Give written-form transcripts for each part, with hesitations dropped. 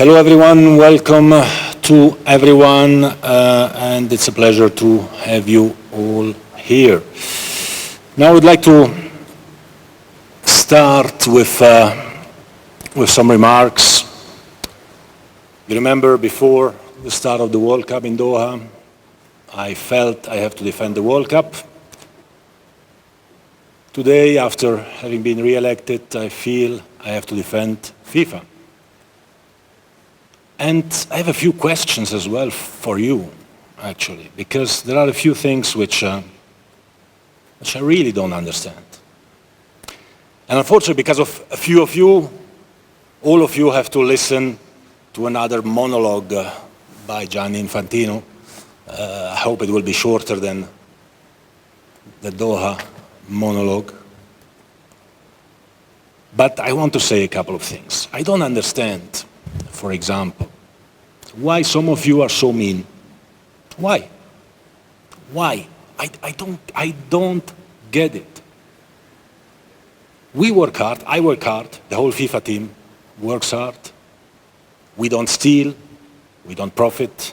Hello everyone, welcome to everyone, and it's a pleasure to have you all here. Now I would like to start with some remarks. You remember before the start of the World Cup in Doha, I felt I have to defend the World Cup. Today, after having been re-elected, I feel I have to defend FIFA. And I have a few questions as well for you, actually, because there are a few things which I really don't understand. And unfortunately, because of a few of you, all of you have to listen to another monologue by Gianni Infantino. I hope it will be shorter than the Doha monologue. But I want to say a couple of things. I don't understand, for example, why some of you are so mean. Why? Why? I don't get it. We work hard, I work hard, the whole FIFA team works hard. We don't steal, we don't profit.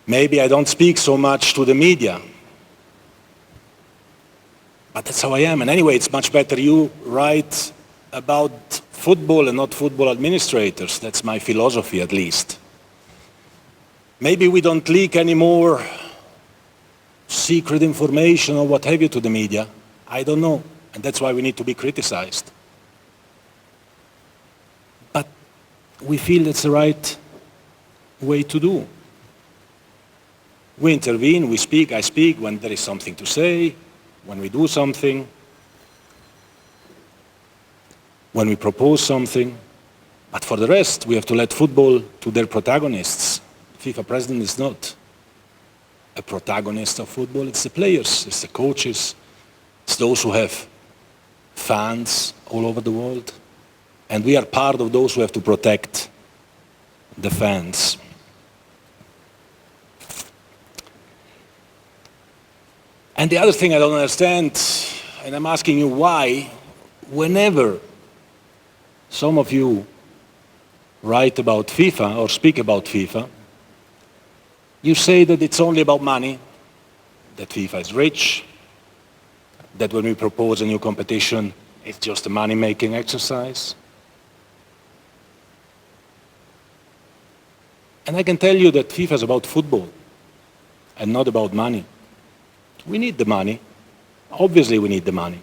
Maybe I don't speak so much to the media, but that's how I am. And anyway, it's much better you write about football and not football administrators. That's my philosophy, at least. Maybe we don't leak any more secret information or what have you to the media. I don't know. And that's why we need to be criticized. But we feel that's the right way to do. We intervene, we speak, I speak when there is something to say, when we do something, when we propose something. But for the rest, we have to let football to their protagonists. The FIFA president is not a protagonist of football. It's the players, it's the coaches, it's those who have fans all over the world. And we are part of those who have to protect the fans. And the other thing I don't understand, and I'm asking you why, whenever some of you write about FIFA or speak about FIFA, you say that it's only about money, that FIFA is rich, that when we propose a new competition, it's just a money-making exercise. And I can tell you that FIFA is about football and not about money. We need the money. Obviously, we need the money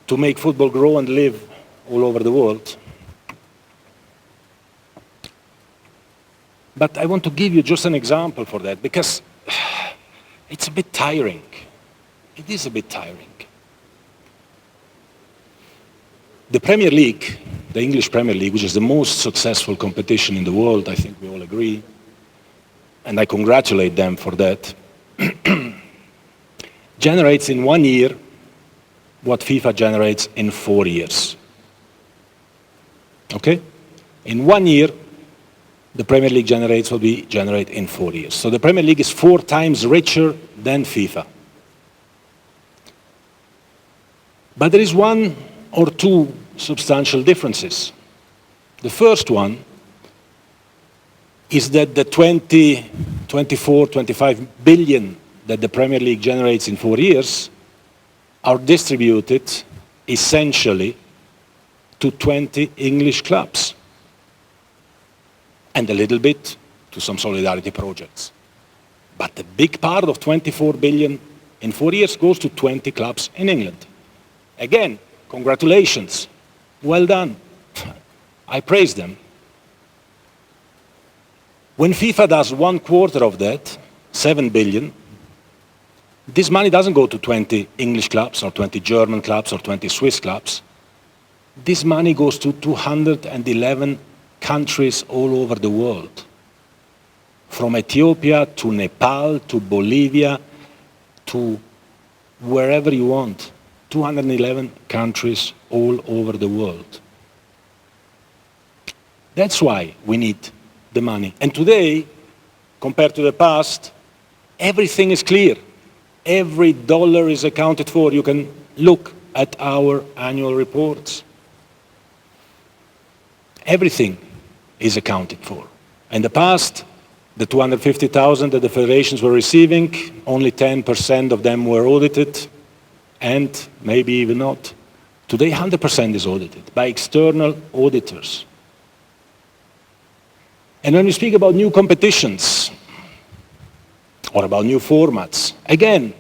to make football grow and live all over the world. But I want to give you just an example for that, because it's a bit tiring. It is a bit tiring. The Premier League, the English Premier League, which is the most successful competition in the world, I think we all agree, and I congratulate them for that, generates in 1 year what FIFA generates in 4 years. Okay? In 1 year, the Premier League generates what we generate in 4 years. So the Premier League is 4 times richer than FIFA. But there is 1 or 2 substantial differences. The first one is that the 24, 25 billion that the Premier League generates in 4 years are distributed essentially to 20 English clubs and a little bit to some solidarity projects. But the big part of 24 billion in 4 years goes to 20 clubs in England. Again, congratulations, well done. I praise them. When FIFA does 1/4 of that, 7 billion, this money doesn't go to 20 English clubs or 20 German clubs or 20 Swiss clubs. This money goes to 211 countries all over the world. From Ethiopia to Nepal to Bolivia to wherever you want. 211 countries all over the world. That's why we need the money. And today, compared to the past, everything is clear. Every dollar is accounted for. You can look at our annual reports. Everything is accounted for. In the past, the 250,000 that the federations were receiving, only 10% of them were audited, and maybe even not. Today, 100% is audited by external auditors. And when we speak about new competitions, or about new formats, again,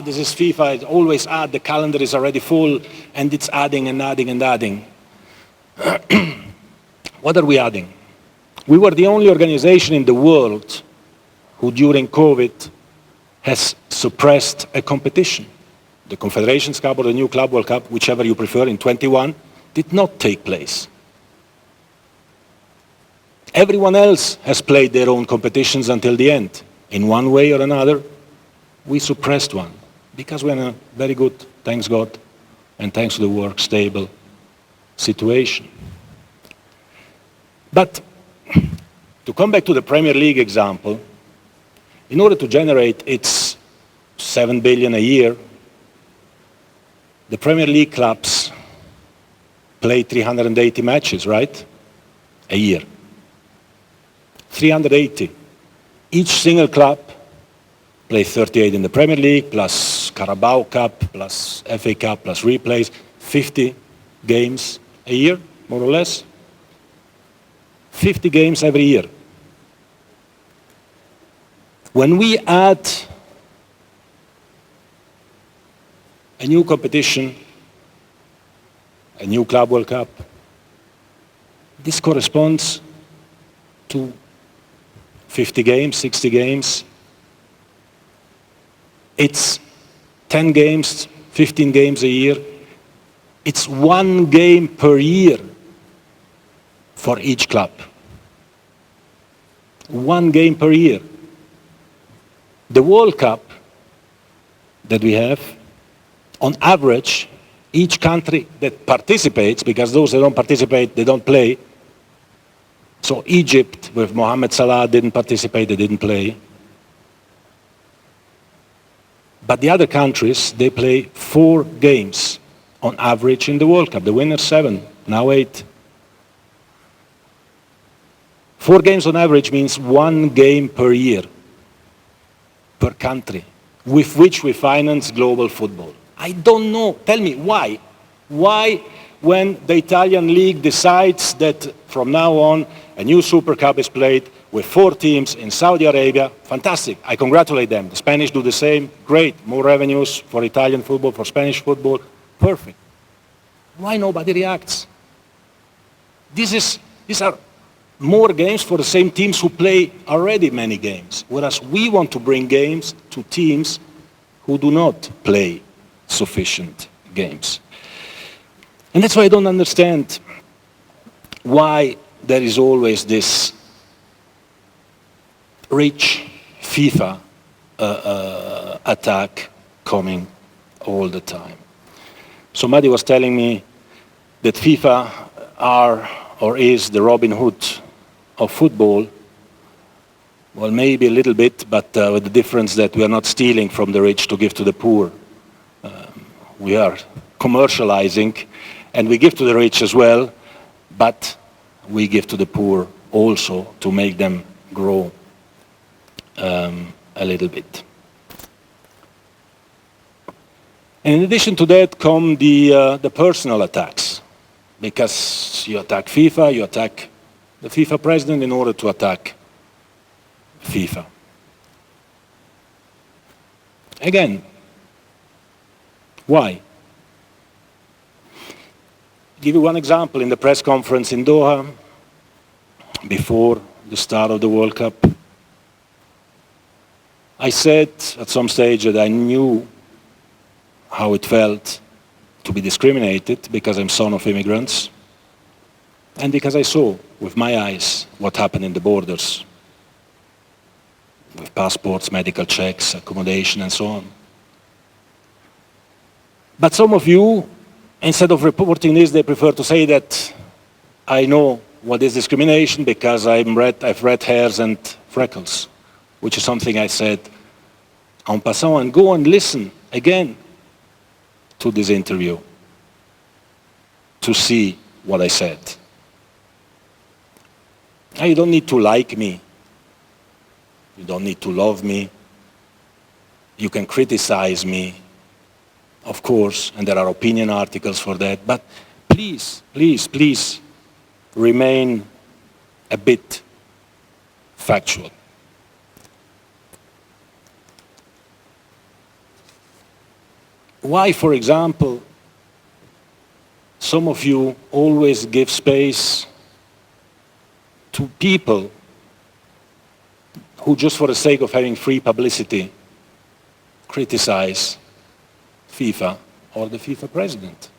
this is FIFA, it always the calendar is already full, and it's adding and adding and adding. What are we adding? We were the only organization in the world who during COVID has suppressed a competition. The Confederations Cup or the new Club World Cup, whichever you prefer, in 21, did not take place. Everyone else has played their own competitions until the end. In one way or another, we suppressed one because we're in a very good, thanks God, and thanks to the work, stable situation. But to come back to the Premier League example, in order to generate its 7 billion a year, the Premier League clubs play 380 matches, right? A year. 380. Each single club plays 38 in the Premier League, plus Carabao Cup, plus FA Cup, plus replays, 50 games a year, more or less. 50 games every year. When we add a new competition, a new Club World Cup, this corresponds to 50 games, 60 games. It's 10 games, 15 games a year. It's 1 game per year for each club. 1 game per year. The World Cup that we have, on average, each country that participates, because those that don't participate, they don't play. So Egypt, with Mohamed Salah, didn't participate, they didn't play. But the other countries, they play 4 games on average in the World Cup. The winners 7, now 8. 4 games on average means 1 game per year, per country, with which we finance global football. I don't know. Tell me, why? Why, when the Italian league decides that from now on a new Super Cup is played with 4 teams in Saudi Arabia, fantastic, I congratulate them. The Spanish do the same, great, more revenues for Italian football, for Spanish football, perfect. Why nobody reacts? These are more games for the same teams who play already many games, whereas we want to bring games to teams who do not play sufficient games. And that's why I don't understand why there is always this rich FIFA attack coming all the time. Somebody was telling me that FIFA are or is the Robin Hood of football. Well, maybe a little bit, but with the difference that we are not stealing from the rich to give to the poor. We are commercializing, and we give to the rich as well, but we give to the poor also to make them grow a little bit. And in addition to that come the personal attacks, because you attack FIFA, you attack the FIFA president in order to attack FIFA. Again, why? Give you one example. In the press conference in Doha, before the start of the World Cup, I said at some stage that I knew how it felt to be discriminated because I'm son of immigrants, and because I saw with my eyes what happened in the borders, with passports, medical checks, accommodation, and so on. But some of you, instead of reporting this, they prefer to say that I know what is discrimination because I've red hairs and freckles, which is something I said en passant. And go and listen again to this interview to see what I said. You don't need to like me. You don't need to love me. You can criticize me, of course, and there are opinion articles for that. But please, please, please remain a bit factual. Why, for example, some of you always give space to people who, just for the sake of having free publicity, criticize FIFA or the FIFA president?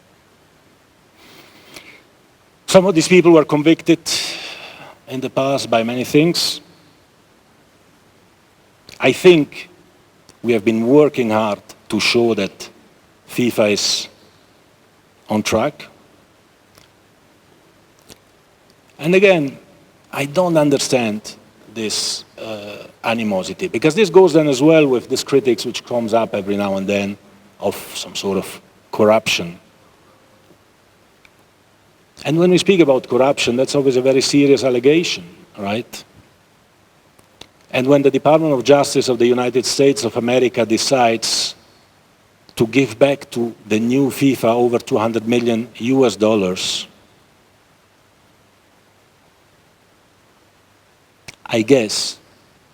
Some of these people were convicted in the past by many things. I think we have been working hard to show that FIFA is on track. And again, I don't understand this animosity, because this goes then as well with this critics which comes up every now and then of some sort of corruption. And when we speak about corruption, that's always a very serious allegation, right? And when the Department of Justice of the United States of America decides to give back to the new FIFA over 200 million US dollars, I guess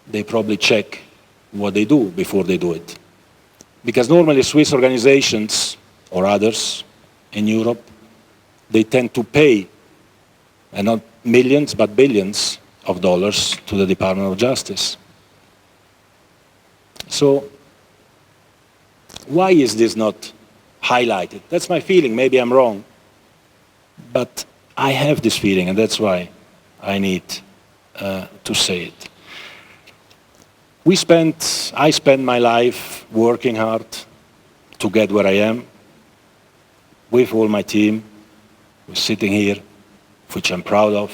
they probably check what they do before they do it. Because normally Swiss organizations or others in Europe, they tend to pay, and not millions, but billions of dollars to the Department of Justice. So why is this not highlighted? That's my feeling. Maybe I'm wrong. But I have this feeling, and that's why I need to say it. I spent my life working hard to get where I am, with all my team, who's sitting here, which I'm proud of.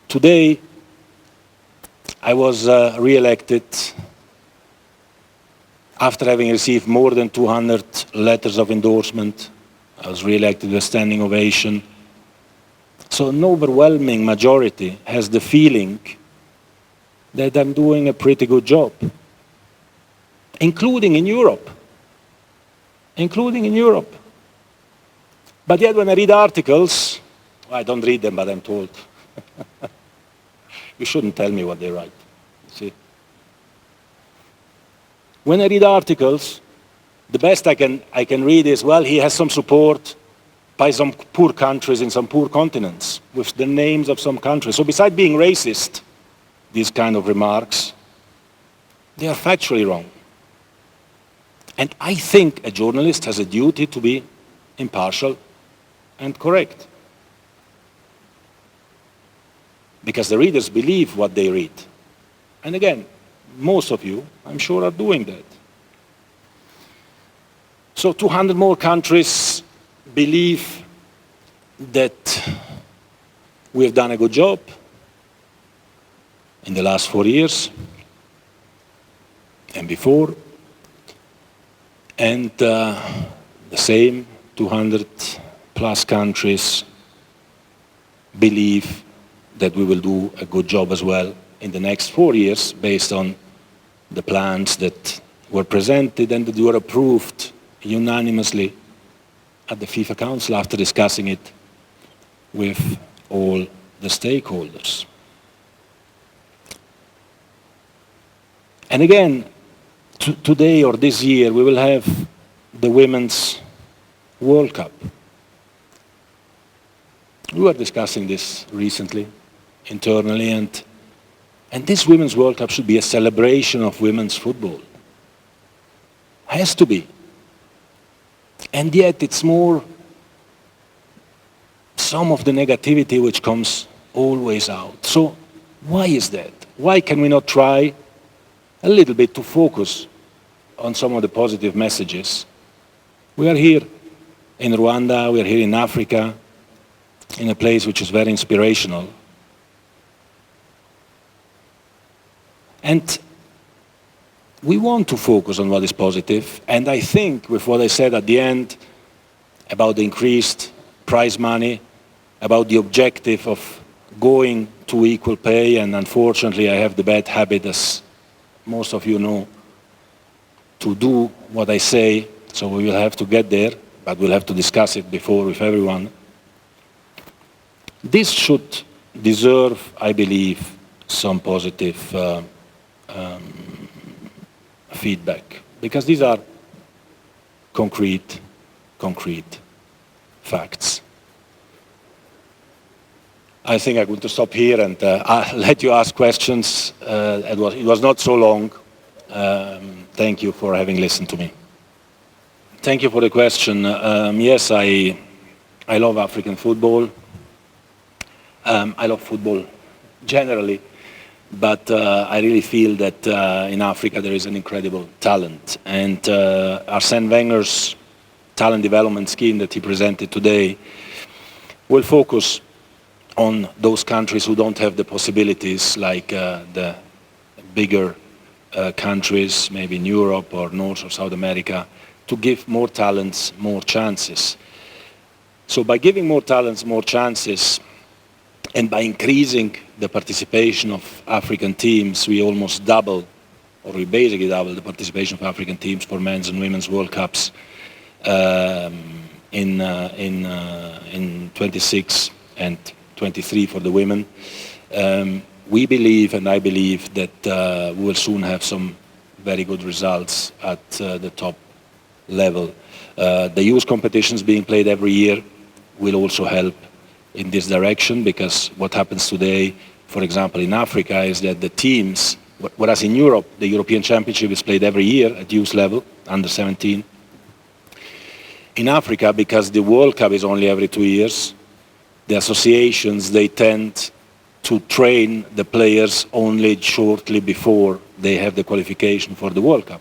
Today, I was re-elected after having received more than 200 letters of endorsement. I was re-elected with a standing ovation. So an overwhelming majority has the feeling that I'm doing a pretty good job, including in Europe. Including in Europe. But yet when I read articles, well, I don't read them, but I'm told. You shouldn't tell me what they write, see. When I read articles, the best I can read is, well, he has some support by some poor countries in some poor continents, with the names of some countries. So besides being racist, these kind of remarks, they are factually wrong. And I think a journalist has a duty to be impartial and correct. Because the readers believe what they read. And again, most of you, I'm sure, are doing that. So 200 more countries believe that we have done a good job in the last 4 years and before. And the same 200 plus countries believe that we will do a good job as well in the next 4 years based on the plans that were presented and that were approved unanimously at the FIFA Council after discussing it with all the stakeholders. And again, today or this year, we will have the Women's World Cup. We were discussing this recently, internally, and this Women's World Cup should be a celebration of women's football. Has to be. And yet it's more some of the negativity which comes always out. So why is that? Why can we not try a little bit to focus on some of the positive messages? We are here in Rwanda, we are here in Africa, in a place which is very inspirational. And we want to focus on what is positive, and I think with what I said at the end about the increased prize money, about the objective of going to equal pay, and unfortunately I have the bad habit, as most of you know, to do what I say, so we will have to get there, but we'll have to discuss it before with everyone. This should deserve, I believe, some positive feedback, because these are concrete facts. I think I'm going to stop here and I'll let you ask questions. It was not so long. Thank you for having listened to me. Thank you for the question. Yes, I love African football. I love football generally, but I really feel that in Africa there is an incredible talent. And Arsene Wenger's talent development scheme that he presented today will focus on those countries who don't have the possibilities, like the bigger countries, maybe in Europe or North or South America, to give more talents more chances. So by giving more talents more chances, and by increasing the participation of African teams, we almost double, or we basically double the participation of African teams for men's and women's World Cups in 26 and 23 for the women. We believe, and I believe, that we will soon have some very good results at the top level. The youth competitions being played every year will also help in this direction, because what happens today, for example, in Africa, is that the teams, whereas in Europe, the European Championship is played every year at youth level, under 17. In Africa, because the World Cup is only every 2 years, the associations, they tend to train the players only shortly before they have the qualification for the World Cup.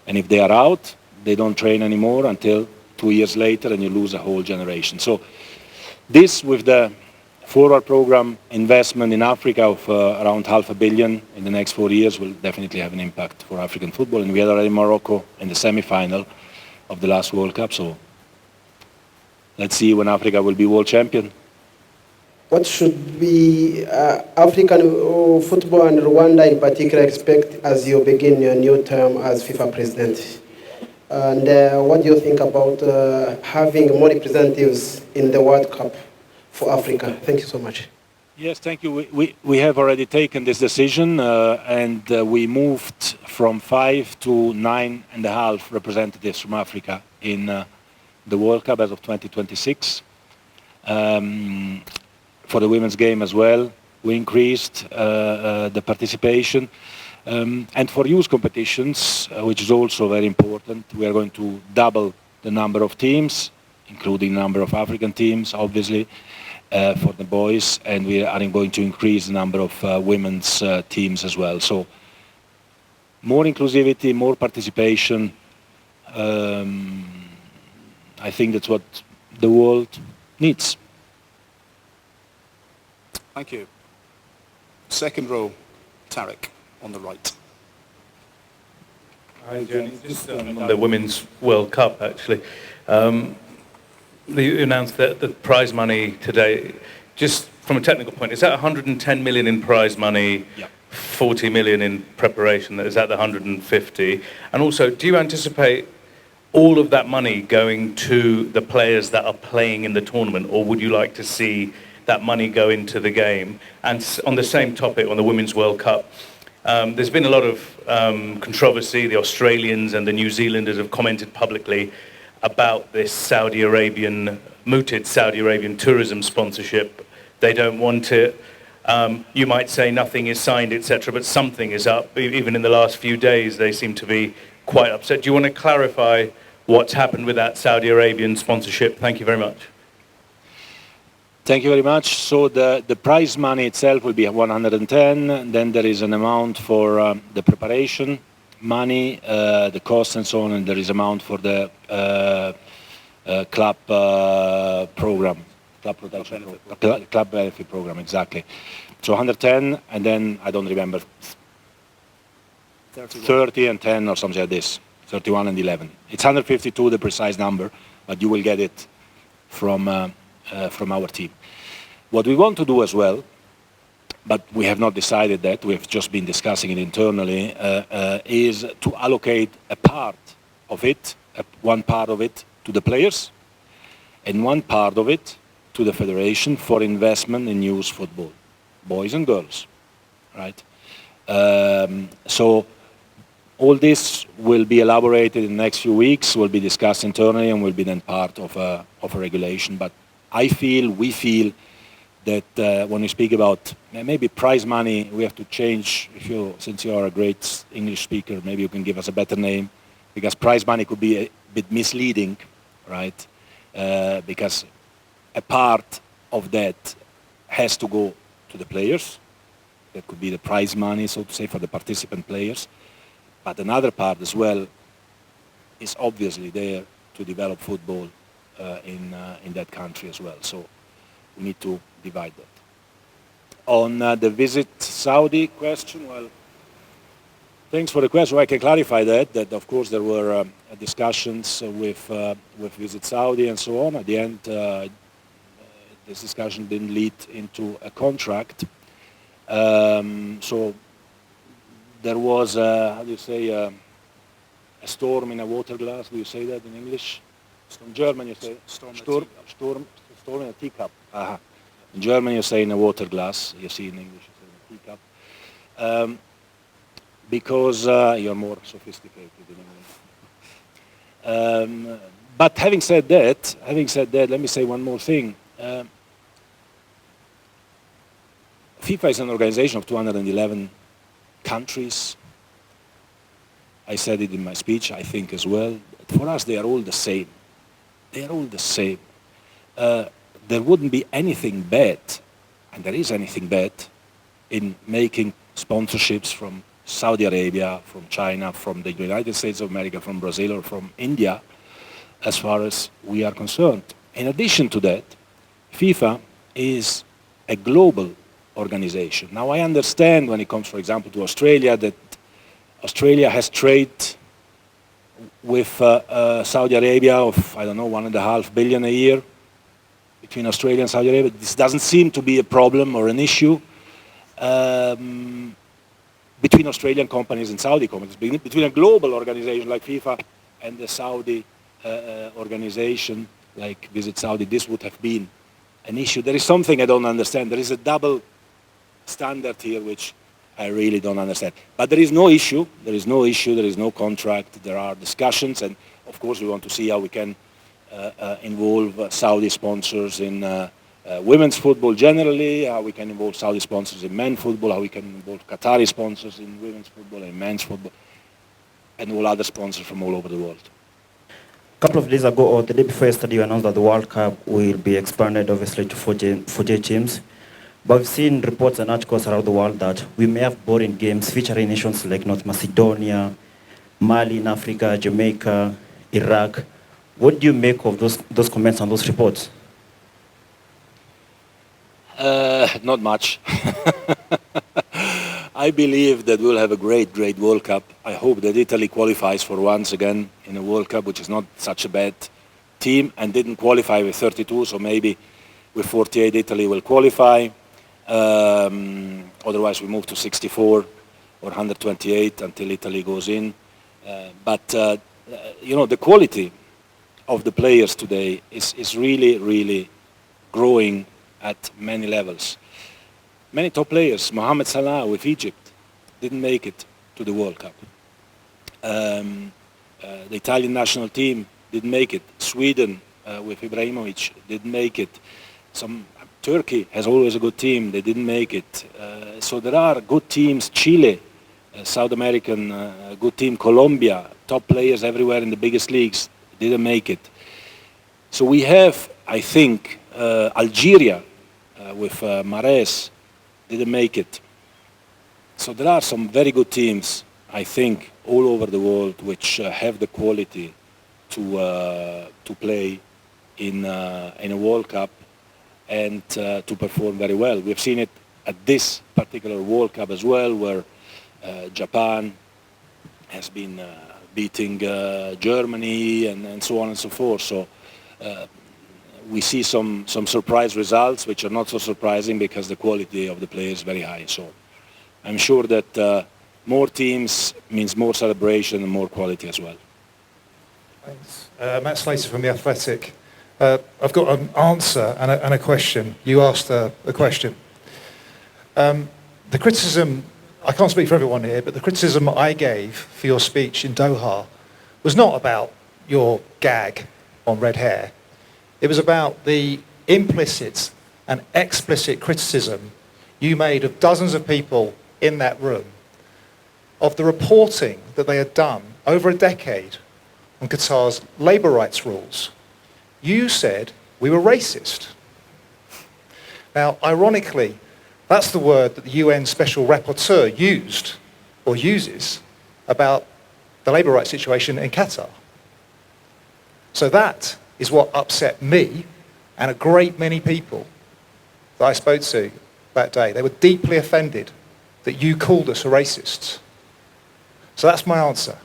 And if they are out, they don't train anymore until 2 years later, and you lose a whole generation. So this, with the forward program investment in Africa of around $500 million in the next 4 years, will definitely have an impact for African football. And we had already Morocco in the semi-final of the last World Cup. So let's see when Africa will be world champion. What should we, African football and Rwanda in particular, expect as you begin your new term as FIFA president? And what do you think about having more representatives in the World Cup for Africa? Thank you so much. Yes, thank you. We have already taken this decision, and we moved from 5 to 9.5 representatives from Africa in the World Cup as of 2026. For the women's game as well, we increased the participation. And for youth competitions, which is also very important, we are going to double the number of teams, including number of African teams, obviously, for the boys, and we are going to increase the number of women's teams as well. So more inclusivity, more participation. I think that's what the world needs. Thank you. Second row, Tarek, on the right. Hi, Jenny. Just on the Women's World Cup, actually. You announced that the prize money today, just from a technical point, is that 110 million in prize money, Yeah. 40 million in preparation? Is that the 150? And also, do you anticipate all of that money going to the players that are playing in the tournament, or would you like to see that money go into the game? And on the same topic, on the Women's World Cup, there's been a lot of controversy. The Australians and the New Zealanders have commented publicly about this mooted Saudi Arabian tourism sponsorship. They don't want it. You might say nothing is signed, etc., but something is up. Even in the last few days, they seem to be quite upset. Do you want to clarify what's happened with that Saudi Arabian sponsorship? Thank you very much. Thank you very much. So the prize money itself will be 110. Then there is an amount for the preparation money, the costs and so on, and there is amount for the club program, club protection, club benefit program, exactly. So 110, and then I don't remember, 30 and 10 or something like this, 31 and 11. It's 152, the precise number, but you will get it from from our team. What we want to do as well, but we have not decided that, we have just been discussing it internally, is to allocate a part of it, one part of it to the players, and one part of it to the federation for investment in youth football, boys and girls, right? So all this will be elaborated in the next few weeks, will be discussed internally, and will be then part of a regulation. But we feel that when we speak about maybe prize money, we have to change. Since you are a great English speaker, maybe you can give us a better name, because prize money could be a bit misleading, right? Because a part of that has to go to the players. That could be the prize money, so to say, for the participant players. But another part as well is obviously there to develop football in that country as well. So we need to divide that. On the visit Saudi question, well, thanks for the question. I can clarify that of course there were discussions with Visit Saudi and so on. At the end, this discussion didn't lead into a contract. So there was, how do you say, a storm in a water glass. Do you say that in English? In German you say storm in a teacup. Uh-huh. In German you say in a water glass. You see in English you say in a teacup. Because you're more sophisticated in English. But having said that, let me say one more thing. FIFA is an organization of 211 countries. I said it in my speech, I think as well. For us, they are all the same. They are all the same. There wouldn't be anything bad, and there is anything bad, in making sponsorships from Saudi Arabia, from China, from the United States of America, from Brazil, or from India, as far as we are concerned. In addition to that, FIFA is a global organization. Now I understand when it comes, for example, to Australia, that Australia has trade with Saudi Arabia of, I don't know, $1.5 billion a year between Australia and Saudi Arabia. This doesn't seem to be a problem or an issue between Australian companies and Saudi companies. Between a global organization like FIFA and the Saudi organization like Visit Saudi, this would have been an issue. There is something I don't understand. There is a double standard here which I really don't understand. But there is no issue. There is no issue. There is no contract. There are discussions, and of course we want to see how we can involve Saudi sponsors in women's football generally, how we can involve Saudi sponsors in men's football, how we can involve Qatari sponsors in women's football and men's football, and all other sponsors from all over the world. A couple of days ago, or the day before yesterday, you announced that the World Cup will be expanded, obviously, to 48 teams. But we've seen reports and articles around the world that we may have boring games featuring nations like North Macedonia, Mali in Africa, Jamaica, Iraq. What do you make of those comments and those reports? Not much. I believe that we'll have a great World Cup. I hope that Italy qualifies for once again in a World Cup, which is not such a bad team, and didn't qualify with 32, so maybe with 48 Italy will qualify. Otherwise we move to 64 or 128 until Italy goes in. But you know, the quality of the players today is really growing at many levels. Many top players, Mohamed Salah with Egypt, didn't make it to the World Cup. The Italian national team didn't make it. Sweden with Ibrahimovic didn't make it. Turkey has always a good team, they didn't make it. So there are good teams. Chile, South American good team. Colombia, top players everywhere in the biggest leagues, didn't make it. So we have, I think, Algeria with Mahrez, didn't make it. So there are some very good teams, I think, all over the world which have the quality to play in a World Cup and to perform very well. We've seen it at this particular World Cup as well, where Japan has been beating Germany and so on and so forth. So we see some surprise results, which are not so surprising because the quality of the players is very high. So I'm sure that more teams means more celebration and more quality as well. Thanks. Matt Slater from The Athletic. I've got an answer and a question. You asked a question. The criticism, I can't speak for everyone here, but the criticism I gave for your speech in Doha was not about your gag on red hair. It was about the implicit and explicit criticism you made of dozens of people in that room of the reporting that they had done over a decade on Qatar's labour rights rules. You said we were racist. Now, ironically, that's the word that the UN Special Rapporteur used, or uses, about the labour rights situation in Qatar. So that is what upset me and a great many people that I spoke to that day. They were deeply offended that you called us racists. So that's my answer.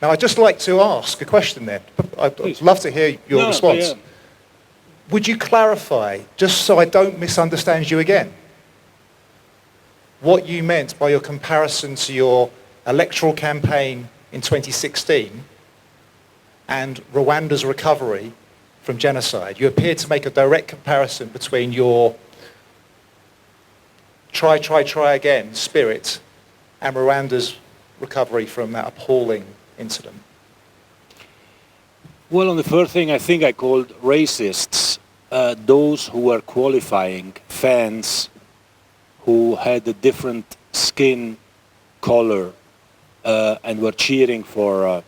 Now, I'd just like to ask a question then. I'd love to hear your response. Yeah. Would you clarify, just so I don't misunderstand you again, what you meant by your comparison to your electoral campaign in 2016 and Rwanda's recovery from genocide? You appeared to make a direct comparison between your try again spirit and Rwanda's recovery from that appalling incident. Well, on the first thing, I think I called racists those who were qualifying fans who had a different skin color and were cheering for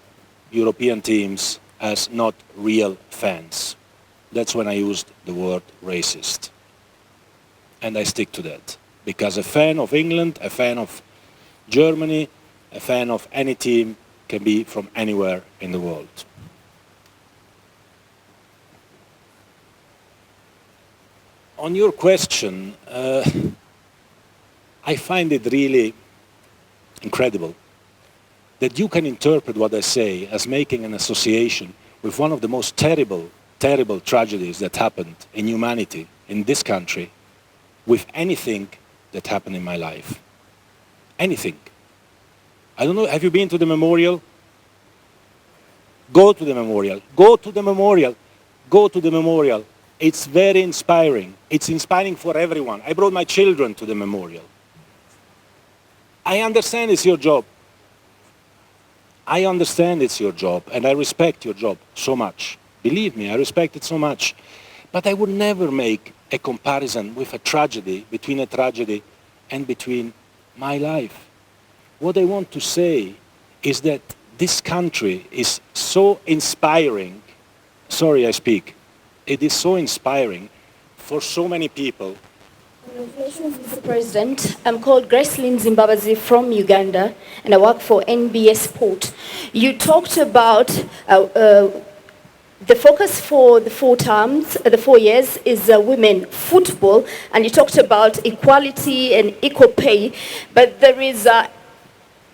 European teams as not real fans. That's when I used the word racist. And I stick to that. Because a fan of England, a fan of Germany, a fan of any team can be from anywhere in the world. On your question, I find it really incredible that you can interpret what I say as making an association with one of the most terrible tragedies that happened in humanity in this country with anything that happened in my life. Anything. I don't know, have you been to the memorial? Go to the memorial. Go to the memorial. Go to the memorial. It's very inspiring. It's inspiring for everyone. I brought my children to the memorial. I understand it's your job. I understand it's your job, and I respect your job so much. Believe me, I respect it so much. But I would never make a comparison with a tragedy, between a tragedy and between my life. What I want to say is that this country is so inspiring. Sorry, I speak. It is so inspiring for so many people. Congratulations, Mr. President. I'm called Grace Lynn Zimbabazi from Uganda, and I work for NBS Sport. You talked about the focus for the 4 terms, the 4 years, is women football, and you talked about equality and equal pay, but there is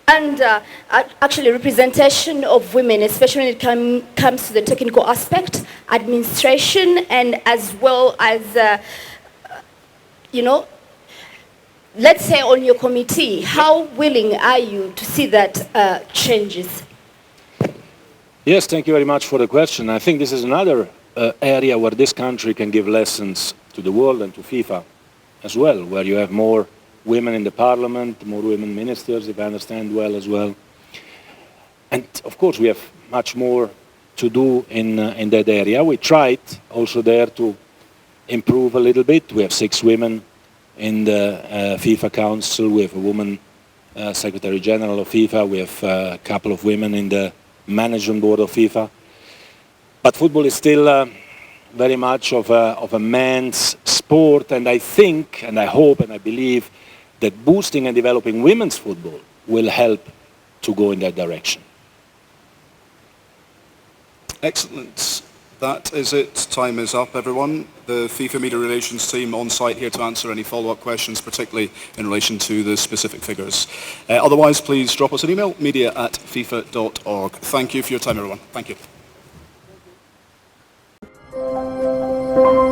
actually representation of women, especially when it comes to the technical aspect, administration, and as well as let's say on your committee, how willing are you to see that changes? Yes, thank you very much for the question. I think this is another area where this country can give lessons to the world and to FIFA as well, where you have more women in the parliament, more women ministers, if I understand well as well. And of course we have much more to do in that area. We tried also there to improve a little bit. We have 6 women in the FIFA Council. We have a woman Secretary General of FIFA. We have a couple of women in the management board of FIFA. But football is still very much of a man's sport, and I think, and I hope, and I believe that boosting and developing women's football will help to go in that direction. Excellent. That is it. Time is up, everyone. The FIFA Media Relations team on site here to answer any follow-up questions, particularly in relation to the specific figures. Otherwise, please drop us an email, media@fifa.org. Thank you for your time, everyone. Thank you. you.